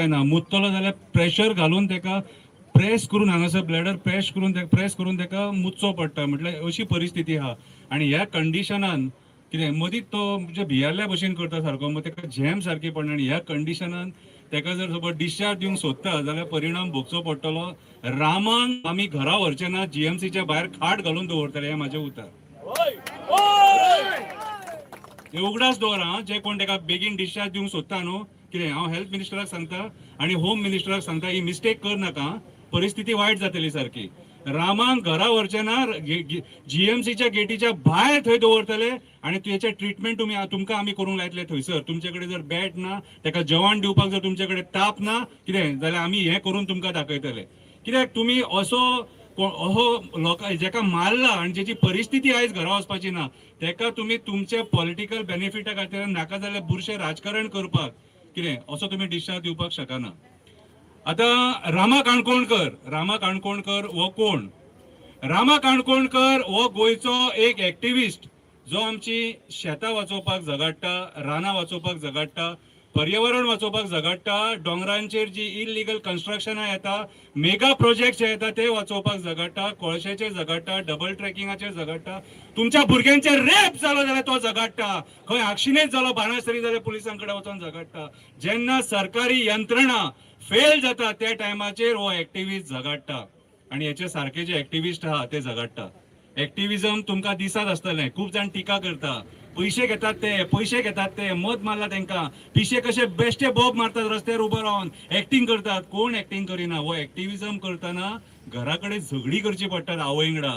जायना, मुतलो जाल्यार प्रेशर घालून ताका प्रेस करून हांगासर ब्लॅडर प्रेस करून ताका मुतचो पडटा. म्हटल्यार अशी परिस्थिती आहा. आनी ह्या कंडिशनान कितें मदींच तो म्हणजे भियारल्या भशेन करता सारको, मग ताका झॅम सारकी पडना. आनी ह्या कंडिशनान ताका जर सपोज डिस्चार्ज दिवंक सोदता जाल्यार परिणाम भोगचो पडटलो. रामांक आमी घरा व्हरचे ना, जीएमसीच्या भायर खाट घालून दवरतले, हे म्हाजें उतर. हे उगडास दवरा, जे कोण ताका बेगीन डिस्चार्ज दिवंक सोदता न्हू, कितें हांव हेल्थ मिनिस्टराक सांगता आनी होम मिनिस्टराक सांगता, ही मिस्टेक कर नाका, परिस्थिती वायट जातली सारकी. रामांक घरा व्हरचे ना, जीएमसीच्या गेटीच्या भायर थंय दवरतले आनी तुजेचे ट्रिटमेंट तुमकां आमी करूंक लायतले थंयसर. तुमचे कडेन जर बॅड ना, ताका जेवण दिवपाक जर तुमचे कडेन ताप ना कितें जाल्यार आमी हें करून तुमकां दाखयतले. कित्याक तुमी अहो लोक जेका मारला आनी जेची परिस्थिती आयज घरा वचपाची ना, तेका तुमी तुमचे पॉलिटिकल बेनिफिटा खातीर नाका जाल्यार बुरशें राजकारण करपाक कितें असो तुमी डिस्चार्ज दिवपाक शकना. आता रामा काणकोणकर हो कोण? रामा काणकोणकर हो गोंयचो एक एक्टिविस्ट, जो आमची शेतां वाचोवपाक झगडटा, रानां वाचोवपाक झगडटा, पर्यावरण वाचोवपाक झगडटा, दोंगरांचेर जी इलिगल कन्स्ट्रक्शनां येता, मेगा प्रोजेक्ट जे येता ते वाचोवपाक झगडटा, कोळशाचेर झगडटा, डबल ट्रॅकिंगाचेर झगडटा, तुमच्या भुरग्यांचेर रेप जालो जाल्यार तो झगडटा, खंय आक्षिणेच जालो बाणासरी जाल्यार पुलिसां कडेन वचून झगडटा. जेन्ना सरकारी यंत्रणा फेल जाता त्या टायमाचेर हो एक्टिविस्ट झगडटा. आनी हेचे सारके जे एक्टिविस्ट आहा ते झगडटा. एक्टिविजम तुमकां दिसत आसतलें, खूब जाण टिका करता, पैसे घेतात ते, मत मारला तांकां, पिशे कशे बेश्टे बोब मारतात रस्त्यार उबो रावन, एक्टिंग करतात. कोण एक्टिंग करिना? हो एक्टिविजम करतना घरा कडेन झगडी करची पडटात आवय वांगडा.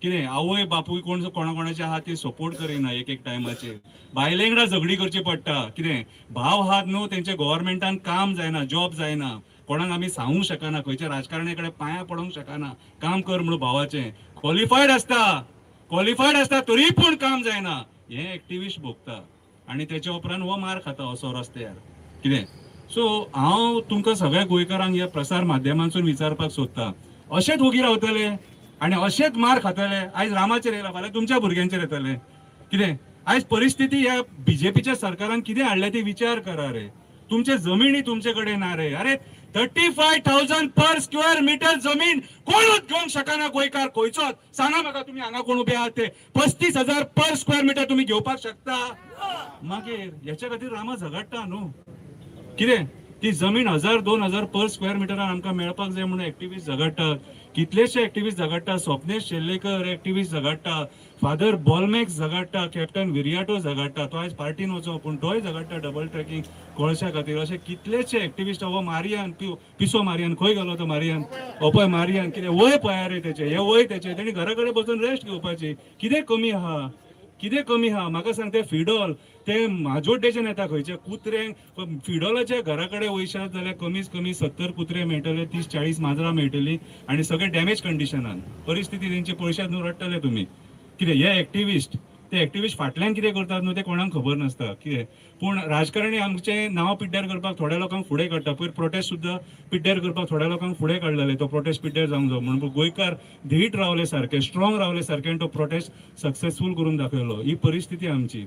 कितें आवय बापूय कोणाचे आहा ते सपोर्ट करिना, एक टायमाचेर बायले वांगडा झगडी करची पडटा. कितें भाव आहात न्हू, तेंचे गव्हर्मेंटान काम जायना, जॉब जायना, कोणाक आमी सांगूंक शकना, खंयच्या राजकारण्या कडेन पांयां पडूंक शकना, काम कर म्हणून भावाचें. क्वॉलिफायड आसता तरी पूण काम जायना, हे एक्टिविस्ट भोगता. आनी तेच्या उपरांत हो मार खाता असो रस्त्यार. कितें सो हांव तुमकां सगळ्या गोंयकारांक ह्या प्रसार माध्यमांतसून विचारपाक सोदता, अशेंच वोगी रावतले आनी अशेंच मार खातले? आयज रामाचेर येयला, फाल्यां तुमच्या भुरग्यांचेर येतले. कितें आयज परिस्थिती ह्या बीजेपीच्या सरकारान कितें हाडल्या ते विचार करा रे. तुमचे जमिनी तुमचे कडेन ना रे. अरे 35,000 पर स्क्वेअर मीटर जमीन कोणूच घेवंक शकना गोंयकार, खंयचोच. सांगा म्हाका, तुम्ही हांगा कोण उबे आहात ते 35,000 पर स्क्वेअर मीटर तुम्ही घेवपाक शकता? मागीर हेच्या खातीर रामा झगडटा न्हू. कितें ती जमीन 1,000-2,000 पर स्क्वेअर मिटरान आमकां मेळपाक जाय म्हणून एक्टिविस्ट झगडटात. कितलेशे एक्टिविस्ट झगडटा, स्वप्नेश शेल्लेकर एक्टिविस्ट झगडटा, फादर बॉलमॅक्स झगडटा, कॅप्टन विरियाटो झगडटा, तो आयज पार्टीन वचो पूण तोय झगडटा डबल ट्रॅकिंग कोळशा खातीर. अशे कितलेशे एक्टिविस्ट. हो मारियान पिसो मारियान खंय गेलो तो मारियान? पळय मारियान, कितें वय पळया रे तेचे, हे वय तेचे, तेणी घरा कडेन बसून रेस्ट घेवपाची. कितें कमी आहा? म्हाका सांग, ते फिडोल ते माजोड्डेच्यान येता, खंयचे कुत्रे फिडोलाच्या घरा कडेन वयशात जाल्यार कमीच कमी 70 कुत्रे मेळटले, 30-40 माजरां मेळटली आनी सगळे डॅमेज कंडिशनान. परिस्थिती तेंची पळयशात न्हू, रडटले तुमी. कितें हे एक्टिविस्ट फाटल्यान कितें करतात न्हू ते कोणाक खबर नासता. कितें पूण राजकारणी आमचे नांव पिड्ड्यार करपाक थोड्या लोकांक फुडें काडटा. पयर प्रोटेस्ट सुद्दां पिड्ड्यार करपाक थोड्या लोकांक फुडें काडलेले, तो प्रोटेस्ट पिड्ड्यार जावंक जाय म्हणून. गोंयकार धीट रावले सारके, स्ट्रॉंग रावले सारके आनी तो प्रोटेस्ट सक्सेसफूल करून दाखयलो. ही परिस्थिती आमची.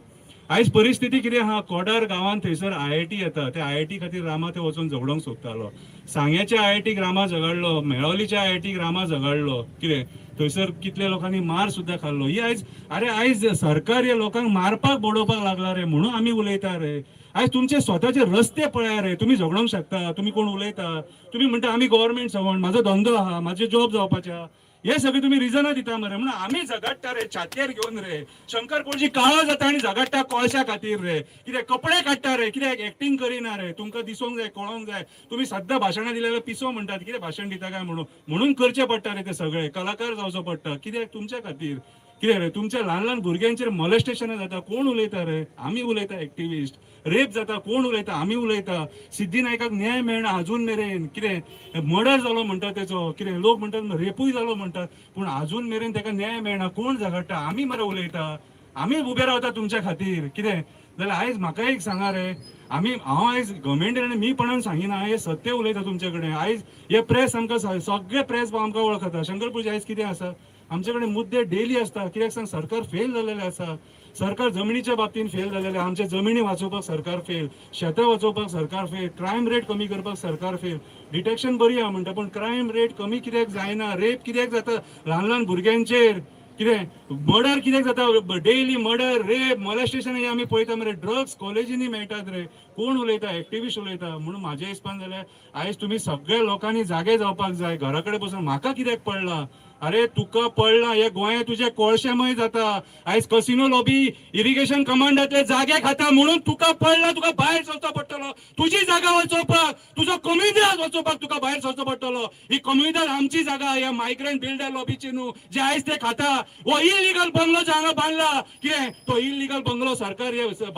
आयज परिस्थिती कितें आहा? कोडार गांवांत थंयसर IIT येता, त्या IIT खातीर रामा ते वचून झगडोंक सोदतालो. सांग्याच्या IITक रामा झगडलो, मेळोलीच्या IITक रामा झगडलो. कितें थंयसर कितले लोकांनी मार सुद्दां खाल्लो. ही आयज सरकार ह्या लोकांक मारपाक बडोवपाक लागला रे म्हणून आमी उलयता रे. आयज तुमचे स्वताचे रस्ते पळया रे, तुम्ही झगडोंक शकता, तुम्ही कोण उलयता, तुम्ही म्हणटा आमी गव्हर्मेंट सर्वंट, म्हाजो धंदो आहा, म्हाजे जॉब जावपाचे, हे सगळे तुम्ही रिजनां दिता मरे. म्हणून आमी झगडटा रे छातयेर घेवन रे. शंकर पणजी काळो जाता आनी झगडटा कोळशा खातीर रे. कितें कपडे काडटा रे, कित्याक एक्टिंग करिना रे. तुमकां दिसोंक जाय, कळोंक जाय. तुम्ही सद्दां भाशणां दिलेले पिसो म्हणटात, कितें भाशण दिता काय म्हणून करचे पडटा रे ते सगळे. कलाकार जावचो पडटा. कित्याक? तुमच्या खातीर. कितें रे, तुमच्या ल्हान भुरग्यांचेर मॉलेस्टेशनां जाता, कोण उलयता रे? आमी उलयता एक्टिविस्ट. रेप जाता, कोण उलयता? आमी उलयता. सिद्धी नायकाक न्याय मेळना अजून मेरेन. कितें मर्डर जालो म्हणटा तेचो, कितें लोक म्हणटात रेपूय जालो म्हणटात, पूण अजून मेरेन ताका न्याय मेळना. कोण झगडटा? आमी मरे उलयता. आमी उबे रावता तुमच्या खातीर. कितें जाल्यार आयज म्हाका एक सांगा रे, हांव आयज गव्हर्मेंटान मीपणान सांगिना, हे सत्य उलयता तुमचे कडेन. आयज हे प्रेस आमकां सगळे प्रेस आमकां वळखता. शंकरपूरची आयज कितें आसा? आमचे कडेन मुद्दे डेली असता. कित्याक सांग, सरकार फेल जालेले आसा. सरकार जमिनीच्या बाबतीत फेल जालेले, आमचे जमिनी वाचोवपाक सरकार फेल, शेतां वाचोवपाक सरकार फेल, क्रायम रेट कमी करपाक सरकार फेल. डिटेक्शन बरी आहा म्हणटा, पण क्रायम रेट कमी कित्याक जायना? रेप कित्याक जाता ल्हान ल्हान भुरग्यांचेर? कितें मर्डर कित्याक जाता? डेली मर्डर, रेप, मॉलेस्टेशन हे आमी पळयता मरे. ड्रग्स कॉलेजींनी मेळटात रे. कोण उलयता? एक्टिविस्ट उलयता. म्हणून म्हाज्या हिसपान जाल्यार आयज तुमी सगळ्या लोकांनी जागे जावपाक जाय. घरा कडेन बसून म्हाका कित्याक पडला? अरे तुका पडला, हे गोंय तुझे कोळशेमय जाता. आयज कसिनो लॉबी, इरिगेशन कमांडातले जागे खाता म्हणून तुका पडला. तुका भायर सरचो पडटलो, तुझी जागा वाचोवपाक, तुजो कम्युनिटी वाचोवपाक तुका भायर सरचो पडटलो. ही कम्युनिटी आमची जागा, या मायग्रंट बिल्डर लॉबीची न्हू, जे आयज ते खाता. वो इलिगल बंगलो जे हांगा बांदला, कितें तो इलिगल बंगलो सरकार,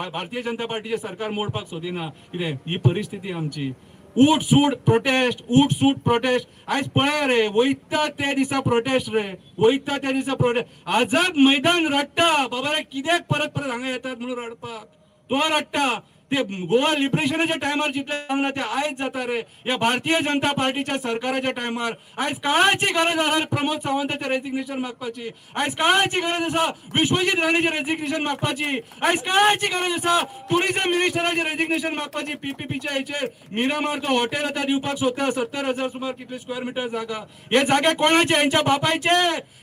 भारतीय जनता पार्टीचे सरकार मोडपाक सोदिना. कितें ही परिस्थिती आमची. उठ सूट प्रोटेस्ट आयज पळय रे, वयता त्या दिसा प्रोटेस्ट रे, वयता त्या दिसा प्रोटेस्ट. आझाद मैदान रडटा बाबा रे, कित्याक परत परत हांगा येतात म्हणून रडपाक. तो रडटा. ते गोवा लिबरेशनाच्या टायमार जितले सांगला ते आयज जाता रे, या भारतीय जनता पार्टीच्या सरकाराच्या टायमार. आयज काळाची गरज आसा प्रमोद सावंताचे रेजिग्नेशन मागपाची. आयज काळाची गरज आसा विश्वजीत राणेचे रेजिग्नेशन मागपाची. आयज काळाची गरज आसा टुरिझम मिनिस्टराचे रेजिग्नेशन मागपाची. पीपीपीच्या हेचेर मिरामारचो हॉटेल आता दिवपाक सोदता. 70,000 सुमार कितले स्क्वेअर मिटर जागा. हे जागे कोणाचे? यांच्या बापायचे,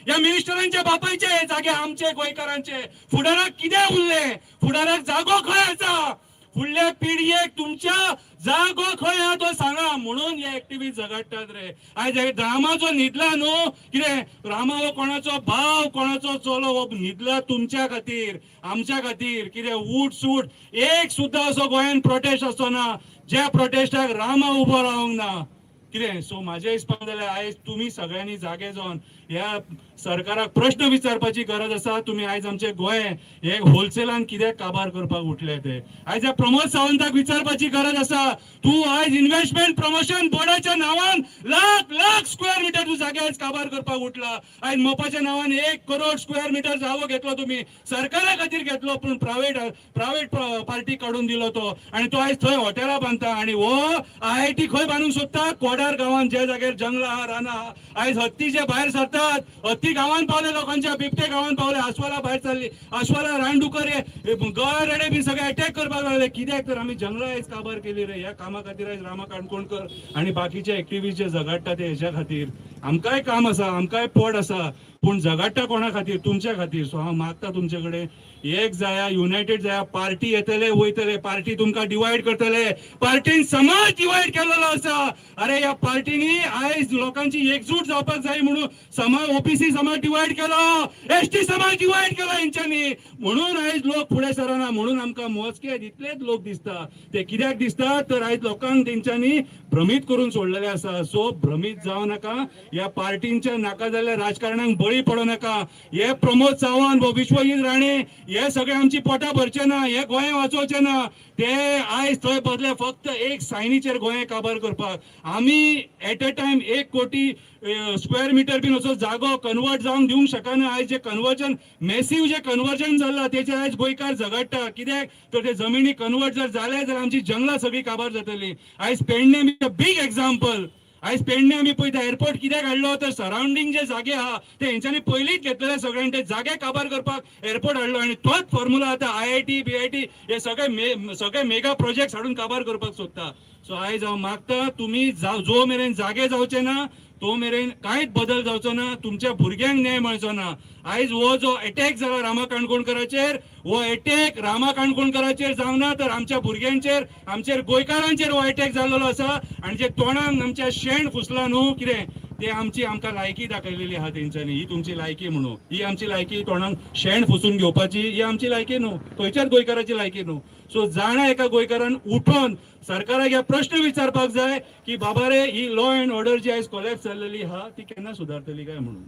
या मिनिस्टरांच्या बापायचे. हे जागे आमचे गोंयकारांचे. फुडाराक कितें उरले? फुडाराक जागो खंय आसा? फुडल्या पिढयेक तुमच्या जागो खंय आहा तो सांगा. म्हणून हे एक्टिव्हिस्ट झगडटात रे. आयज हे ड्रामा जो न्हिदला न्हू, कितें ड्रामा हो कोणाचो भाव, कोणाचो चलो, हो न्हिदला तुमच्या खातीर, आमच्या खातीर. कितें उठ सूट एक सुद्दां असो गोंयान प्रोटेस्ट असो ना ज्या प्रोटेस्टाक रामा उबो रावंक ना. कितें सो म्हाज्या हिसपान जाल्यार आयज तुमी सगळ्यांनी जागे जावन ह्या सरकाराक प्रश्न विचारपाची गरज आसा. तुम्ही आयज आमचे गोंय हे होलसेलान कित्याक काबार करपाक उठले ते. आयज ह्या प्रमोद सावंताक विचारपाची गरज आसा. तू आयज इन्व्हेस्टमेंट प्रमोशन बोर्डाच्या नावान लाख लाख स्क्वेअर मिटर तू जागे आयज काबार करपाक उठला. आयज मोपाच्या नावान 1 करोड स्क्वेअर मिटर जागो घेतलो तुम्ही, सरकारा खातीर घेतलो, पण प्रायव्हेट पार्टी काढून दिलो तो. आणि तो आयज थंय हॉटेलां बांदता. आणि हो IIT खंय बांदूंक सोदता? कोडार गांवान, ज्या जाग्यार जंगलां आहा, रानां आहा. आयज हत्ती जे भायर सरतात, हत्ती गांवान पावले लोकांच्या, बिबटे गांवान पावले, आस्वाला भायर सरली, आस्वाला रानडुकर गवेरेडे बी सगळे अटॅक करपाक लागले. कित्याक तर आमी जंगलां आयज काबार केली रे. ह्या कामा खातीर आयज रामा काणकोणकर आणि बाकीचे एक्टिव्हिस्ट जे झगडटा ते हेच्या खातीर. आमकांय काम आसा, आमकांय पोट आसा, पूण झगडटा कोणा खातीर? तुमच्या खातीर. सो हांव मागता तुमचे कडेन एक जाया, युनायटेड जाया. पार्टी येतले वयतले, पार्टी तुमकां डिवायड करतले. पार्टीन समाज डिवायड केलेलो आसा. अरे ह्या पार्टीनी आयज लोकांची एकजूट जावपाक जाय म्हणून समाज, ओबीसी समाज डिवायड केलो, ST समाज डिवायड केलो हेंच्यांनी. म्हणून आयज लोक फुडें सरना. म्हणून आमकां मोजके इतलेच लोक दिसता. ते कित्याक दिसता तर आयज लोकांक तेंच्यांनी भ्रमीत करून सोडलेले आसा. सो भ्रमीत जावं नाका. ह्या पार्टींच्या नाका जाल्ल्या राजकारणांक बळी पडो नाका. हे प्रमोद सावंत, विश्वजीत राणे, हे सगळे आमची पोटां भरचे ना, हे गोंय वाचोवचे ना. ते आयज थंय बदले फक्त एक सायनीचेर गोंय काबार करपाक. आमी एट अ टायम 1 कोटी स्क्वेअर मिटर बीन असो जागो कन्वर्ट जावंक दिवंक शकना. आयज जे कन्वर्जन, मेसिव्ह जे कन्वर्जन जाल्ला तेचे आयज गोंयकार झगडटा. कित्याक तर ते जमिनी कन्वर्ट जर जाले जाल्यार आमची जंगलां सगळी काबार जातली. आयज पेडणे बिग एक्झाम्पल. आयज पेडणे आमी पळयता एअरपोर्ट कित्याक हाडलो तर सराउंडिंग जे जागे आहा ते हेंच्यांनी पयलींच घेतलेले सगळ्यांनी. ते जागे काबार करपाक एअरपोर्ट हाडलो. आणि तोच फॉर्म्युला आता IIT BIT हे सगळे मेगा प्रोजेक्ट हाडून काबार करपाक सोदता. सो आयज हांव मागता तुम्ही जो मेरेन जागे जावचे ना तो मेरेन कांयच बदल जावचो ना. तुमच्या भुरग्यांक न्याय मेळचो ना. आयज हो जो अटॅक जाला रामा काणकोणकराचेर, हो अटॅक रामा काणकोणकराचेर जावना तर आमच्या भुरग्यांचेर, आमचेर गोंयकारांचेर हो अटॅक जाल्लो आसा. आणि जे तोंडाक आमच्या शेण फुसला न्हू कितें ते आमकां लायकी दाखयलेली आहा तेंच्यांनी. ही तुमची लायकी म्हणून, ही आमची लायकी तोंडाक शेण फुसून घेवपाची, ही आमची लायकी न्हू, खंयच्याच गोंयकाराची लायकी न्हू. सो जाणा एका गोंयकारान उठोन सरकाराक ह्या प्रश्न विचारपाक जाय की बाबा रे ही लॉ अँड ऑर्डर जी आयज कोलॅप्स जाल्लेली आहा ती केन्ना सुदारतली काय म्हणून.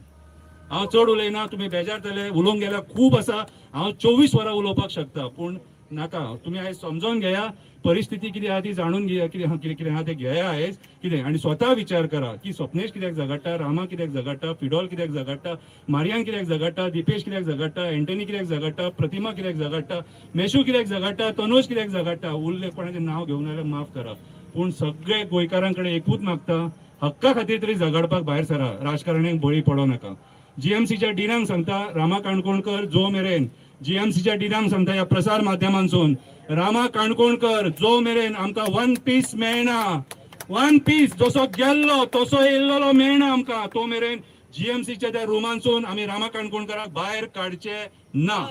हांव चड उलयना, तुमी बेजारतले, उलोवंक गेल्यार खूब आसा. हांव 24 वरां उलोवपाक शकता, पूण नाका. तुमी आयज समजून घेया, परिस्थिती कितें आहा ती जाणून घेया, कितें आहा ते घेया आयज कितें. आणि स्वता विचार करा की स्वप्नेश कित्याक झगडटा, रामा कित्याक झगडटा, फिडॉल कित्याक झगडटा, मारियान कित्याक झगडटा, दिपेश कित्याक झगडटा, एंटनी कित्याक झगडटा, प्रतिमा कित्याक झगडटा, मेशू कित्याक झगडटा, तनोज कित्याक झगडटा. उरले कोणाचें नांव घेवंक नाल्यार माफ करा. पूण सगळे गोंयकारां कडेन एकूच मागता, हक्का खातीर तरी झगडपाक भायर सरा, राजकारण्यांक बळी पडो नाका. जीएमसीच्या डिनांक सांगता रामा काणकोणकर जो मेरेन जीएमसीच्या डिनांक सांगता या प्रसार माध्यमांसून रामा काणकोणकर जो मेरेन आमकां वन पीस मेळना, वन पीस जसो गेल्लो तसो येयल्लो मेळना आमकां, तो मेरेन जीएमसीच्या त्या रुमांसून आमी रामा काणकोणकराक भायर काडचे ना.